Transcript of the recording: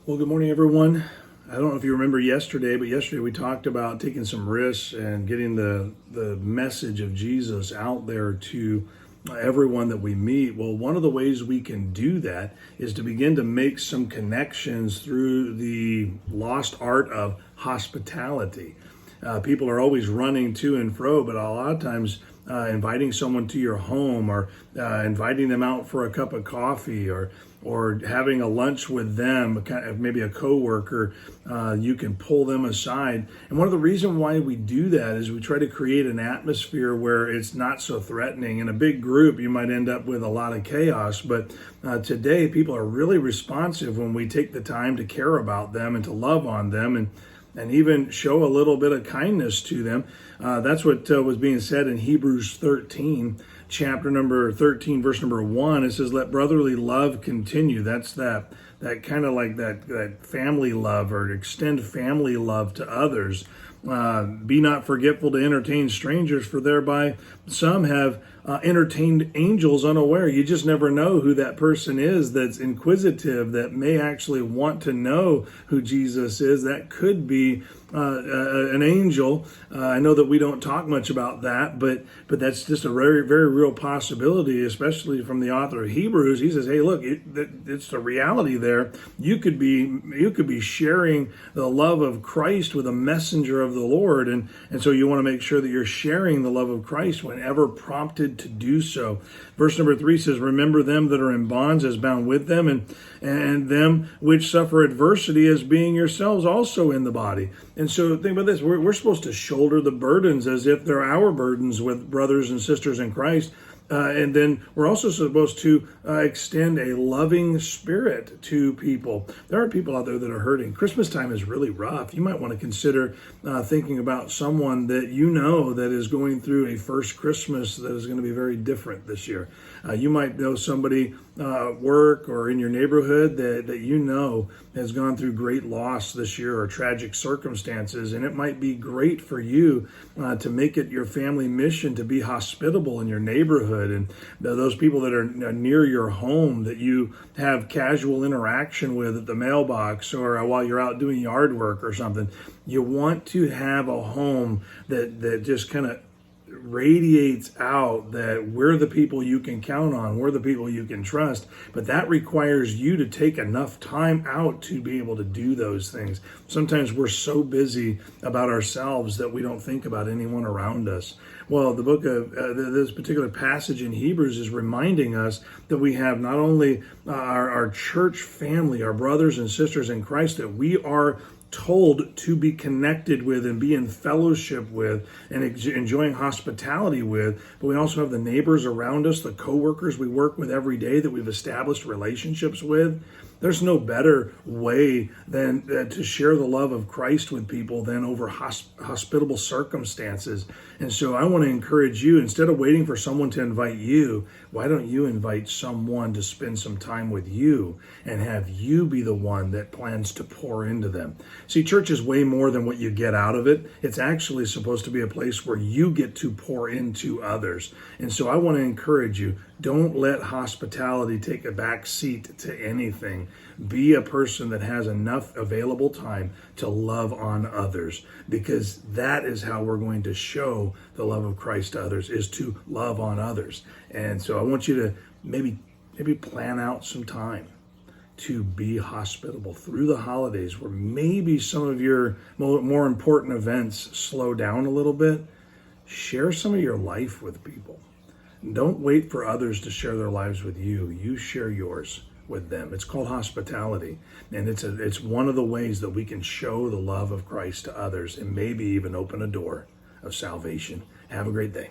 Well, good morning, everyone. I don't know if you remember yesterday, but yesterday we talked about taking some risks and getting the message of Jesus out there to everyone that we meet. Well, one of the ways we can do that is to begin to make some connections through the lost art of hospitality. People are always running to and fro, but a lot of times inviting someone to your home or inviting them out for a cup of coffee or having a lunch with them, maybe a coworker, you can pull them aside. And one of the reasons why we do that is we try to create an atmosphere where it's not so threatening. In a big group, you might end up with a lot of chaos, but today people are really responsive when we take the time to care about them and to love on them and even show a little bit of kindness to them. That's what was being said in Hebrews 13, chapter number 13, verse number 1. It says, let brotherly love continue. That's that kind of like that family love, or extend family love to others. Be not forgetful to entertain strangers, for thereby some have entertained angels unaware. You just never know who that person is that's inquisitive, that may actually want to know who Jesus is. That could be an angel. I know that we don't talk much about that, but that's just a very, very real possibility, especially from the author of Hebrews. He says, hey, look, it's the reality there. You could be sharing the love of Christ with a messenger of the Lord, and so you want to make sure that you're sharing the love of Christ whenever prompted to do so. Verse number 3 says, remember them that are in bonds as bound with them, and them which suffer adversity as being yourselves also in the body. And so think about this, we're supposed to shoulder the burdens as if they're our burdens with brothers and sisters in Christ. And then we're also supposed to extend a loving spirit to people. There are people out there that are hurting. Christmas time is really rough. You might want to consider thinking about someone that you know that is going through a first Christmas that is going to be very different this year. You might know somebody at work or in your neighborhood that you know has gone through great loss this year or tragic circumstances, and it might be great for you to make it your family mission to be hospitable in your neighborhood, and those people that are near your home that you have casual interaction with at the mailbox or while you're out doing yard work or something. You want to have a home that just kind of radiates out that we're the people you can count on, we're the people you can trust. But that requires you to take enough time out to be able to do those things. Sometimes we're so busy about ourselves that we don't think about anyone around us. Well, the book of this particular passage in Hebrews is reminding us that we have not only our church family, our brothers and sisters in Christ, that we are told to be connected with and be in fellowship with and enjoying hospitality with, but we also have the neighbors around us, the coworkers we work with every day that we've established relationships with. There's no better way than to share the love of Christ with people than over hospitable circumstances. And so I want to encourage you, instead of waiting for someone to invite you, why don't you invite someone to spend some time with you and have you be the one that plans to pour into them? See, church is way more than what you get out of it. It's actually supposed to be a place where you get to pour into others. And so I want to encourage you, don't let hospitality take a back seat to anything. Be a person that has enough available time to love on others, because that is how we're going to show the love of Christ to others, is to love on others. And so I want you to maybe plan out some time to be hospitable through the holidays, where maybe some of your more important events slow down a little bit. Share some of your life with people. Don't wait for others to share their lives with you. You share yours with them. It's called hospitality, and it's one of the ways that we can show the love of Christ to others and maybe even open a door of salvation. Have a great day.